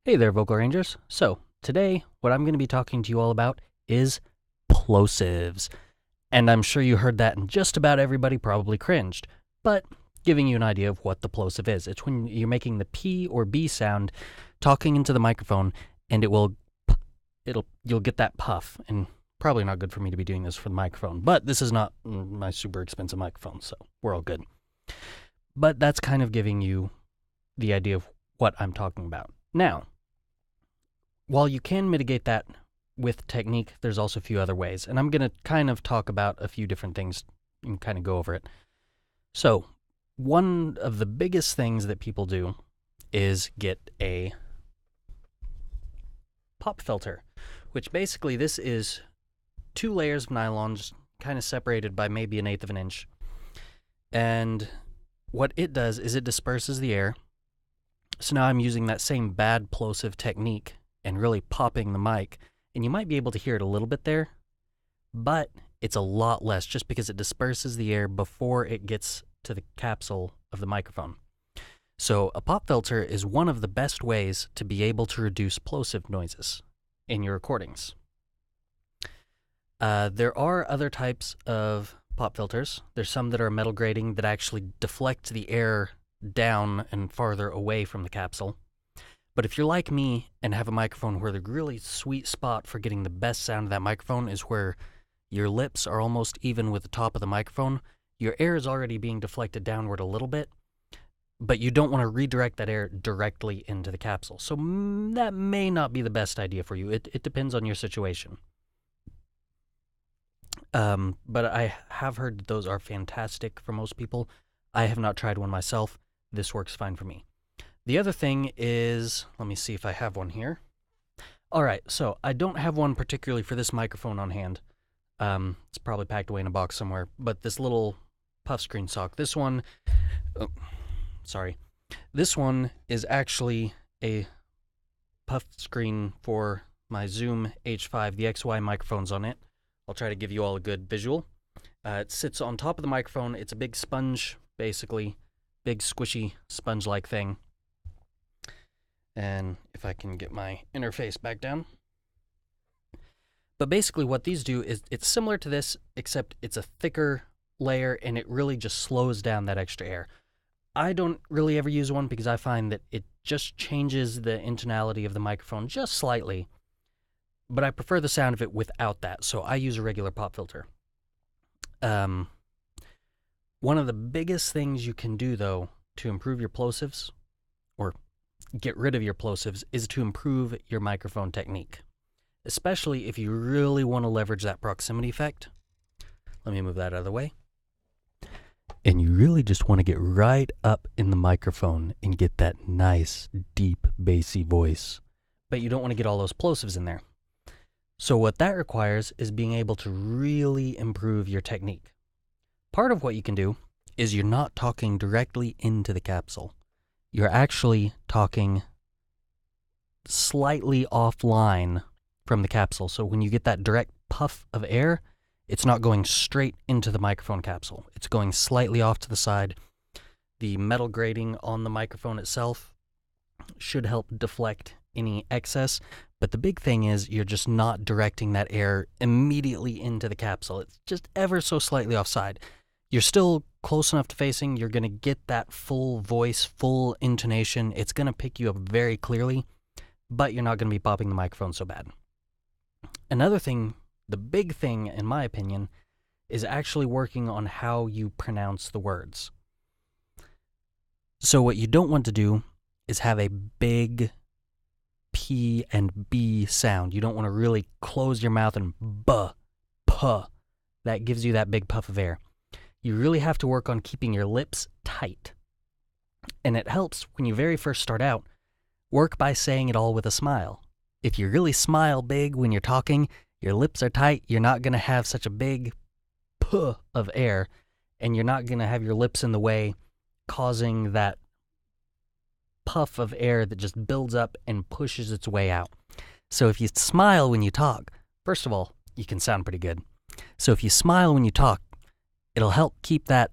Hey there, Vocal Rangers. So, today, what I'm going to be talking to you all about is plosives. And I'm sure you heard that and just about everybody probably cringed. But giving you an idea of what the plosive is. It's when you're making the P or B sound talking into the microphone and you'll get that puff. And probably not good for me to be doing this for the microphone, but this is not my super expensive microphone, so we're all good. But that's kind of giving you the idea of what I'm talking about. Now, while you can mitigate that with technique, there's also a few other ways, and I'm going to kind of talk about a few different things and kind of go over it. So, one of the biggest things that people do is get a pop filter, which basically this is 2 layers of nylon just kind of separated by maybe 1/8 of an inch. And what it does is it disperses the air. So now I'm using that same bad plosive technique and really popping the mic, and you might be able to hear it a little bit there, but it's a lot less just because it disperses the air before it gets to the capsule of the microphone. So a pop filter is one of the best ways to be able to reduce plosive noises in your recordings. There are other types of pop filters. There's some that are metal grating that actually deflect the air down and farther away from the capsule. But if you're like me and have a microphone where the really sweet spot for getting the best sound of that microphone is where your lips are almost even with the top of the microphone, your air is already being deflected downward a little bit, but you don't want to redirect that air directly into the capsule. So that may not be the best idea for you. It depends on your situation. But I have heard that those are fantastic for most people. I have not tried one myself. This works fine for me. The other thing is, let me see if I have one here. All right, so I don't have one particularly for this microphone on hand. It's probably packed away in a box somewhere, but this little puff screen sock, this one is actually a puff screen for my Zoom H5, the XY microphone's on it. I'll try to give you all a good visual. It sits on top of the microphone. It's a big sponge, basically. Big squishy sponge-like thing. And if I can get my interface back down. But basically what these do is it's similar to this, except it's a thicker layer and it really just slows down that extra air. I don't really ever use one because I find that it just changes the intonality of the microphone just slightly. But I prefer the sound of it without that, so I use a regular pop filter. One of the biggest things you can do, though, to improve your plosives, or get rid of your plosives, is to improve your microphone technique, especially if you really want to leverage that proximity effect. Let me move that out of the way. And you really just want to get right up in the microphone and get that nice, deep, bassy voice, but you don't want to get all those plosives in there. So what that requires is being able to really improve your technique. Part of what you can do is you're not talking directly into the capsule. You're actually talking slightly offline from the capsule. So when you get that direct puff of air, it's not going straight into the microphone capsule. It's going slightly off to the side. The metal grating on the microphone itself should help deflect any excess, but the big thing is you're just not directing that air immediately into the capsule. It's just ever so slightly offside. You're still close enough to facing. You're going to get that full voice, full intonation. It's going to pick you up very clearly, but you're not going to be popping the microphone so bad. Another thing, the big thing in my opinion, is actually working on how you pronounce the words. So what you don't want to do is have a big P and B sound. You don't want to really close your mouth and buh, puh. That gives you that big puff of air. You really have to work on keeping your lips tight. And it helps when you very first start out, work by saying it all with a smile. If you really smile big when you're talking, your lips are tight, you're not going to have such a big puh of air, and you're not going to have your lips in the way, causing that puff of air that just builds up and pushes its way out. So if you smile when you talk, first of all, you can sound pretty good. So if you smile when you talk, it'll help keep that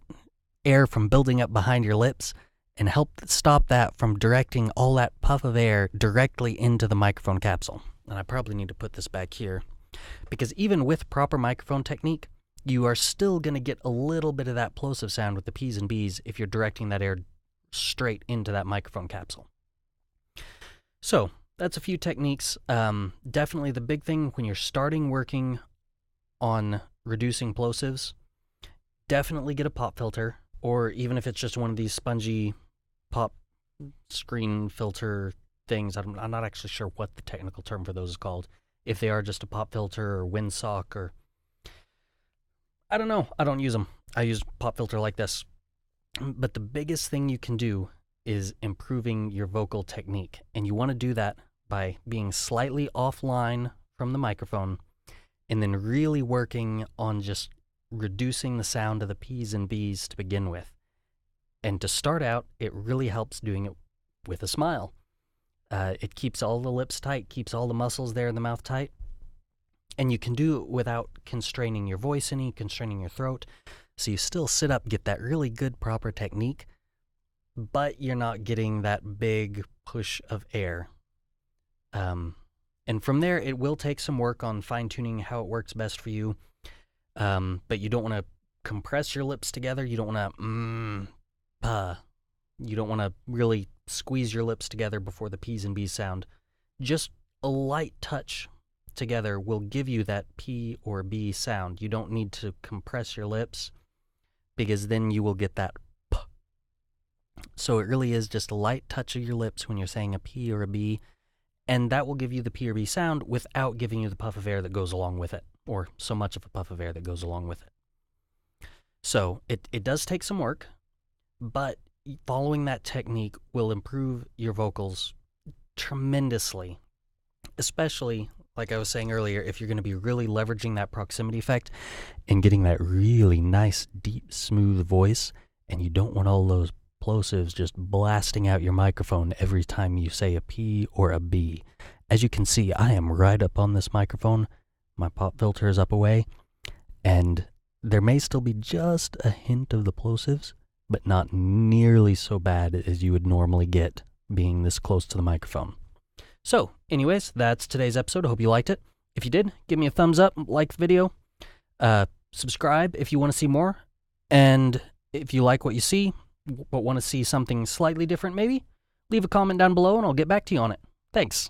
air from building up behind your lips, and help stop that from directing all that puff of air directly into the microphone capsule. And I probably need to put this back here, because even with proper microphone technique, you are still going to get a little bit of that plosive sound with the P's and B's if you're directing that air straight into that microphone capsule. So that's a few techniques. Definitely the big thing when you're starting working on reducing plosives, definitely get a pop filter, or even if it's just one of these spongy pop screen filter things. I'm not actually sure what the technical term for those is called. If they are just a pop filter or windsock, or I don't know. I don't use them. I use pop filter like this. But the biggest thing you can do is improving your vocal technique. And you want to do that by being slightly offline from the microphone and then really working on just reducing the sound of the P's and B's to begin with. And to start out, it really helps doing it with a smile. It keeps all the lips tight, keeps all the muscles there in the mouth tight. And you can do it without constraining your voice any, constraining your throat. So you still sit up, get that really good, proper technique, but you're not getting that big push of air. And from there, it will take some work on fine-tuning how it works best for you. But you don't want to compress your lips together. You don't want to, you don't want to really squeeze your lips together before the P's and B's sound. Just a light touch together will give you that P or B sound. You don't need to compress your lips, because then you will get that P. So it really is just a light touch of your lips when you're saying a P or a B, and that will give you the P or B sound without giving you the puff of air that goes along with it, or so much of a puff of air that goes along with it. So it does take some work, but following that technique will improve your vocals tremendously, especially, like I was saying earlier, if you're going to be really leveraging that proximity effect and getting that really nice, deep, smooth voice, and you don't want all those plosives just blasting out your microphone every time you say a P or a B. As you can see, I am right up on this microphone. My pop filter is up away, and there may still be just a hint of the plosives, but not nearly so bad as you would normally get being this close to the microphone. So, anyways, that's today's episode. I hope you liked it. If you did, give me a thumbs up, like the video, subscribe if you want to see more, and if you like what you see, but want to see something slightly different maybe, leave a comment down below and I'll get back to you on it. Thanks.